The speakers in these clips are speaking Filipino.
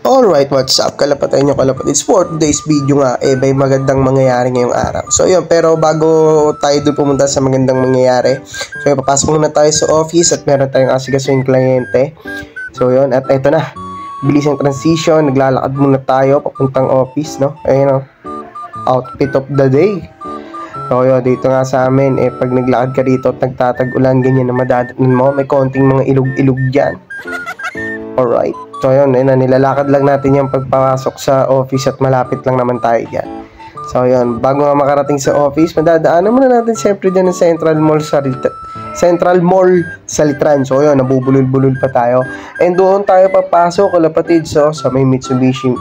Alright, what's up kalapatay nyo kalapatids? For today's video nga, may magandang mangyayari ngayong araw. So yun, pero bago tayo doon pumunta sa magandang mangyayari, so yun, papasok muna tayo sa office at meron tayong asigasuing kliyente. So yun, at eto na, bilis ang transition, naglalakad muna tayo papuntang office, no? Ayun, no? Outfit of the day. So yun, dito nga sa amin, pag naglakad ka dito at nagtatag-ulan, ganyan na madadatnan mo, may konting mga ilog-ilog dyan. Alright. So yun, nilalakad lang natin yung pagpasok sa office at malapit lang naman tayo dyan. So yun, bago nga makarating sa office, madadaanan muna natin siyempre dyan ng Central Mall sa Litran. So yun, nabubulol-bulol pa tayo. And doon tayo papasok, kalapatid, so sa may Mitsubishi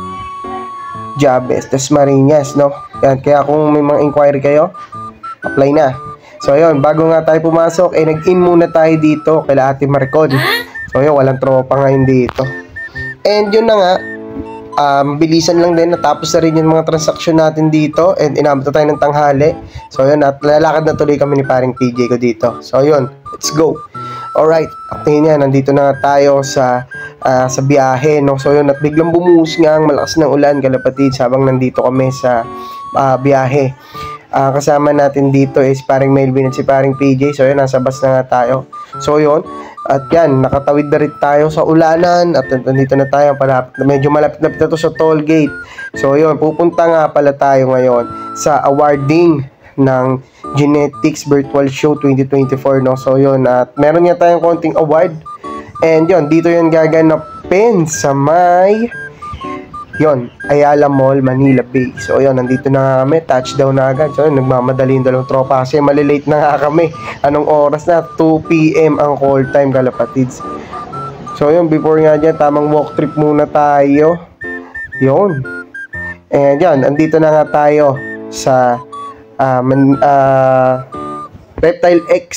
Jabez, Dasmariñas, no? Yan, kaya kung may mga inquiry kayo, apply na. So yun, bago nga tayo pumasok, nag-in muna tayo dito kila Ate Maricon. So yun, walang tropa ngayon dito. And yun na nga, bilisan lang din, natapos na rin yung mga transaksyon natin dito and inabot na tayo ng tanghali. So yun, at lalakad na tuloy kami ni paring PJ ko dito. So yun, let's go. Alright, after niya, nandito na tayo sa biyahe, no? So yun, at biglang bumuhos nga ang malakas ng ulan, kalapatid, habang nandito kami sa biyahe. Kasama natin dito is paring Melvin at si paring PJ. So yun, nasa bus na nga tayo. So yun, at yan, nakatawid na rin tayo sa ulanan at nandito na tayo, medyo malapit-lapit na to sa toll gate. So yun, pupunta nga pala tayo ngayon sa awarding ng Genetics Virtual Show 2024, no? So yun, at meron nga tayong konting award. And yun, dito yun gaganapin sa may Ayala Mall, Manila Bay. So yun, nandito na kami, touchdown na agad. So yun, nagmamadali yung dalawang tropa kasi malilate na nga kami. Anong oras na? 2 PM ang call time, kalapatids. So yun, before nga dyan, tamang walk trip muna tayo. Yun. And yan, andito na nga tayo sa Reptile X.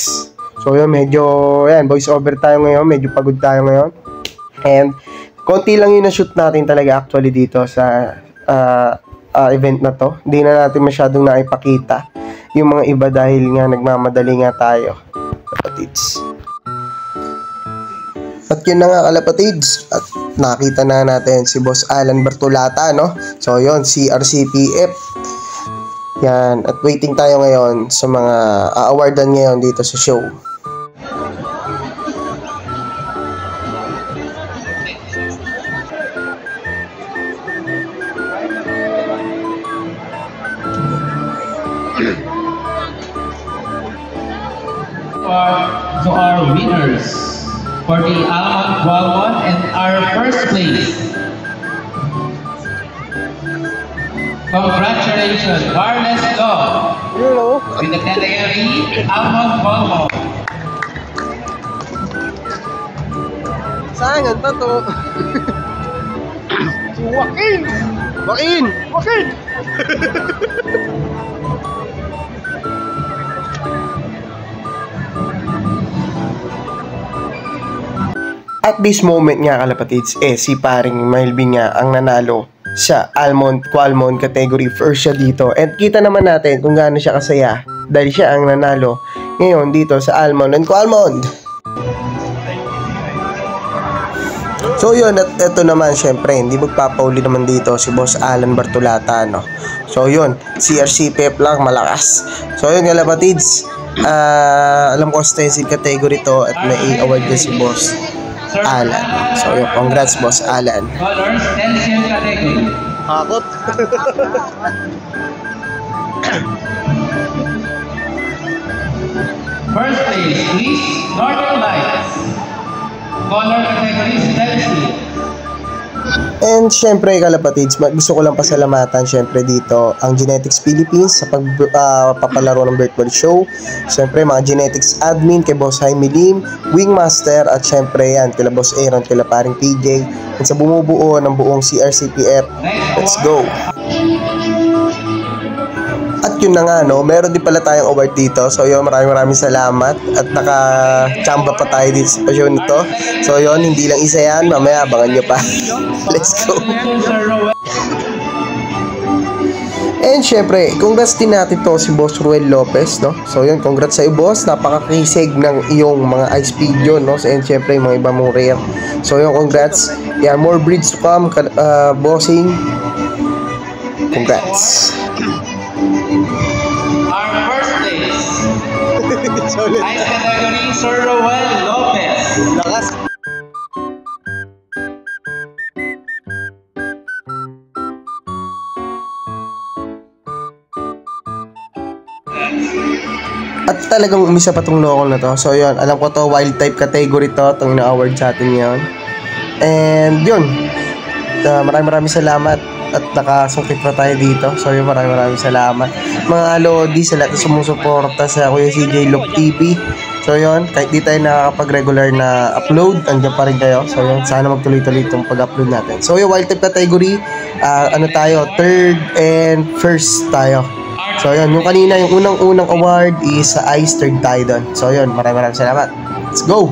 So yun, medyo, yan, voice over tayo ngayon. Medyo pagod tayo ngayon. And konti lang yung na-shoot natin talaga actually dito sa event na to. Hindi na natin masyadong naipakita yung mga iba dahil nga nagmamadali nga tayo, kalapatids. At yun na nga, kalapatids, at nakita na natin si Boss Alan Bertolata, no? So yun, CRCPF. Yan, at waiting tayo ngayon sa mga awardan ngayon dito sa show. To our winners for the Almond Gualmon and our first place. Congratulations, Carles Law, in the category Almond Gualmon. Saan ganda to? Joaquin! Joaquin! Joaquin! At this moment nga, kalapatids, si paring Melvin nga ang nanalo sa Almond Gualmon category. First siya dito. And kita naman natin kung gaano siya kasaya dahil siya ang nanalo ngayon dito sa Almond and Gualmon. So yun, at ito naman syempre, hindi magpapauli naman dito si Boss Alan Bertolata, no? So yun, CRCPF lang, malakas. So yun, kalapatids, alam ko stencil category to at may award din si Boss Alan. So yun, congrats Boss Alan. Colors, stencil category. Hakot. First place, please, Northern Lights. Color category, stencil. And syempre, kalapatids, gusto ko lang pasalamatan syempre dito ang Genetics Philippines sa pagpapalaro ng virtual show. Syempre mga Genetics admin kay Boss Jaime Lim, Wingmaster, at syempre yan kila Boss Aaron, kila paring PJ, at sa bumubuo ng buong CRCPF. Let's go! At yun na nga, no, meron din pala tayong award dito. So yun, maraming salamat. At naka-chamba pa tayo dito sa show nito. So yun, hindi lang isa yan, mamaya abangan nyo pa. Let's go! And syempre, congrats din natin to si Boss Ruel Lopez, no? So yun, congrats sa'yo boss, napakakisig ng iyong mga ice video, no? And syempre, yung mga iba mong rare. So yun, congrats. Yeah, more breeds to come, bossing. Congrats. Our first place, ice category, Sir Roel Lopez. Lakas. At talagang umisa pa tong local na to. So yun, alam ko to, wild type category to, itong na-award sa atin ngayon. And yun, maraming salamat at nakasungkit pa tayo dito. So yun, maraming salamat mga Lodi sa lahat na sumusuporta sa Kuya CJ Look TV. So yun, kahit di tayo nakakapag-regular na upload, andyan pa rin kayo. So yun, sana magtuloy-tuloy itong pag-upload natin. So yung wild type category, ano tayo, third and first tayo. So yun, yung kanina, yung unang award is sa Ice, third tayo doon. So yun, maraming salamat. Let's go!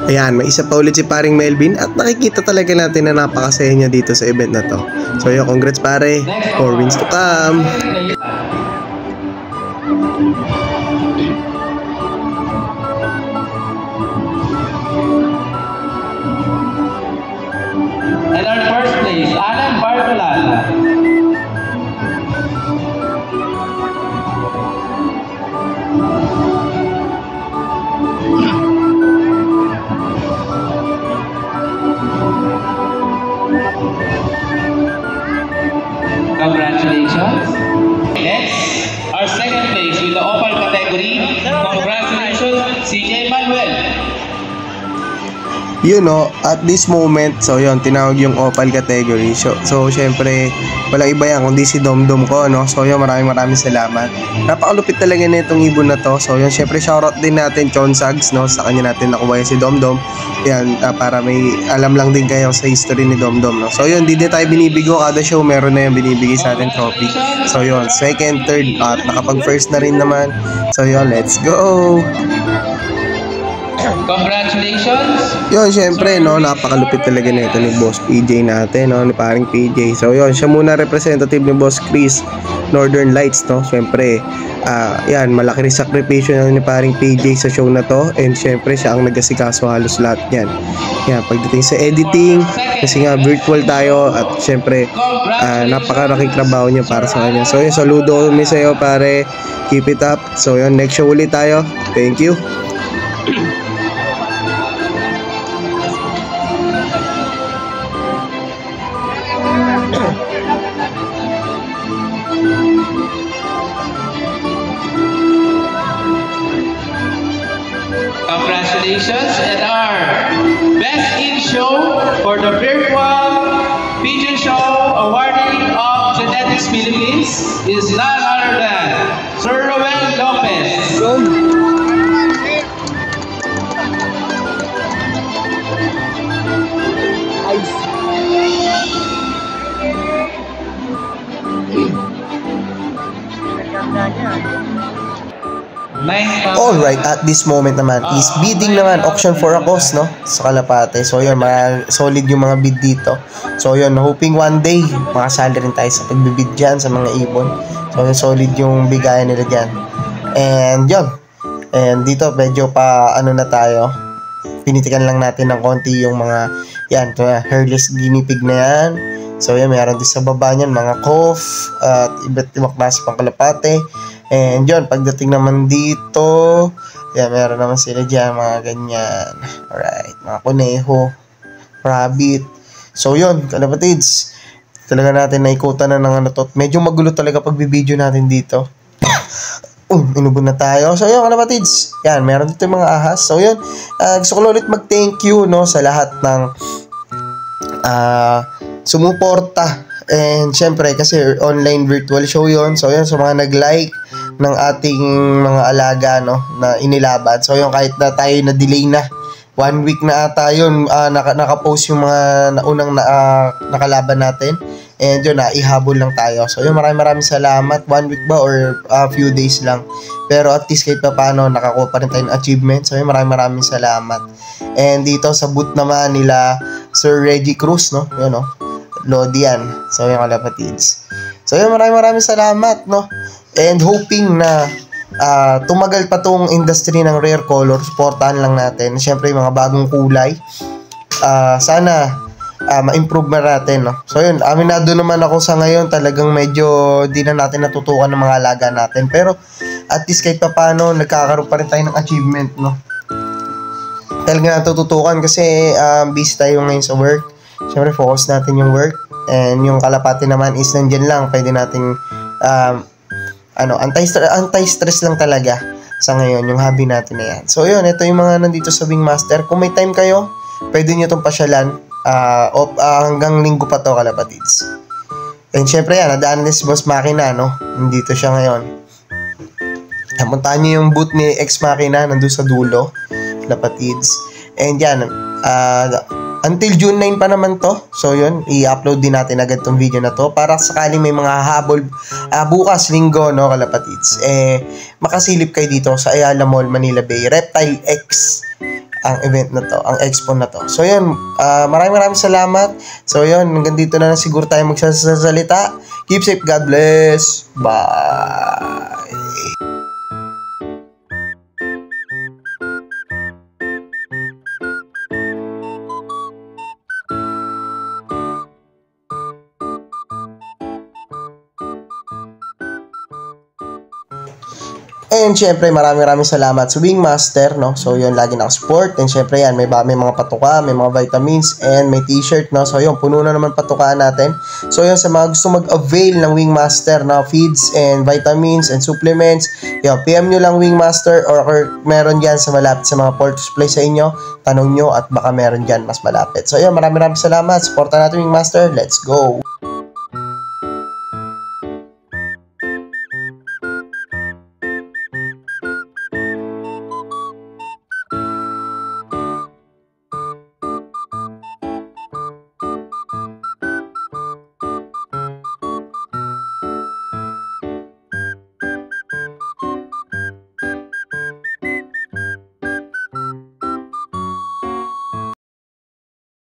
Ayan, may isa pa ulit si paring Melvin at nakikita talaga natin na napakasaya niya dito sa event na to. So yun, congrats pare, more wins to come. And our first place, Alan Bartolan. Congratulations. Next, our second place with the opal category. Congratulations, CJ Manuel. You know, at this moment, so yun, tinawag yung opal category. So syempre, walang iba yan kundi si Domdom ko, no? So yun, maraming salamat. Napakalupit talaga na itong ibon na to. So yun, syempre, shoutout din natin Chon Sags, no? Sa kanya natin nakuha si Domdom. Yan, para may alam lang din kayo sa history ni Domdom, no? So yun, di tayo binibigo. Kada show, meron na yung binibigay sa atin trophy. So yun, second, third, at nakapag-first na rin naman. So yun, let's go! Congratulations. Yun, syempre, no, napakalupit talaga nito ni Boss PJ natin, no, ni paring PJ. So, yun, siya muna representative ni Boss Chris, Northern Lights, no. Syempre, yan, malaki rin sakripisyo na ni paring PJ sa show na to. And syempre, siya ang nagasikaso halos lahat yan. Yan, pagdating sa editing, kasi nga virtual tayo. At syempre, napakalaking trabaho niya para sa kanya. So, yun, saludo kami sa iyo, pare. Keep it up. So, yun, next show ulit tayo. Thank you. Congratulations, and our best in show for the virtual pigeon show awarding of Genetics Philippines is none other than Sir Roel Lopez. Alright, at this moment naman is bidding naman, auction for a cause, no, sa Kalapate. So yun, solid yung mga bid dito. So yun, hoping one day makasali rin tayo sa pagbibid dyan sa mga ibon. So yun, solid yung bigayan nila dyan. And yun, and dito medyo pa ano na tayo, pinitikan lang natin ng konti yung mga yan, hairless guinea pig na yan. So yan, mayroon din sa baba niyan mga cough at iba't ibang klase pang kalapate. And yun, pagdating naman dito, yan, meron naman sila dyan, mga ganyan. Alright, mga kuneho, rabbit. So yun, kalapatids, talaga natin naikutan na ng ano to. Medyo magulo talaga pag bibideo natin dito. Inubon na tayo. So yun, kalapatids, yan, meron dito yung mga ahas. So yun, gusto ko ulit mag-thank you, no, sa lahat ng sumuporta. And syempre, kasi online virtual show yon. So yun, sa mga nag-like ng ating mga alaga, no, na inilaban. So yun, kahit na tayo na delay na 1 week na ata yun, nakapost yung mga naunang nakalaban natin. And yun, ihabol lang tayo. So yun, maraming salamat. 1 week ba or few days lang. Pero at least kahit pa paano, nakakuha pa rin tayo ng achievement. So yun, maraming salamat. And dito sa booth naman nila Sir Reggie Cruz, no, yun, no, Lodian. So yung kalapatids. So yun, maraming salamat, no? And hoping na tumagal pa tong industry ng rare color. Supportahan lang natin. Siyempre, yung mga bagong kulay. Sana ma-improve na natin, no? So yun, aminado naman ako sa ngayon, talagang medyo di na natin natutukan ng mga alaga natin. Pero at least kahit pa paano, nagkakaroon pa rin tayo ng achievement, no? Talaga natututukan kasi busy tayo ngayon sa work. Siyempre, focus natin yung work. And yung kalapati naman is nandyan lang. Pwede nating anti-stress lang talaga sa ngayon, yung hobby natin na yan. So yun, ito yung mga nandito sa Wingmaster. Kung may time kayo, pwede nyo itong pasyalan. Hanggang linggo pa to, kalapatids. And syempre yan, nadaan si Boss Makina, no? Nandito siya ngayon. Puntahan nyo yung booth ni Ex Makina, nandun sa dulo, kalapatids. And yan, until June 9 pa naman to. So yun, i-upload din natin agad tong video na to para sakaling may mga habol bukas, linggo, no, kalapatids. Makasilip kayo dito sa Ayala Mall, Manila Bay. Reptile X ang event na to, ang expo na to. So yun, maraming salamat. So yun, hanggang dito na siguro tayo magsasalita. Keep safe, God bless. Bye. And syempre, maraming salamat sa Wingmaster, no? So yun, lagi naka-support. And syempre yan, may mga patuka, may mga vitamins, and may t-shirt, no? So yun, puno na naman patukaan natin. So yun, sa mga gusto mag-avail ng Wingmaster, no? Feeds and vitamins and supplements, yun, PM nyo lang Wingmaster or meron dyan sa malapit sa mga port supply sa inyo. Tanong nyo at baka meron dyan mas malapit. So yun, maraming salamat. Supportan natin Wingmaster. Let's go!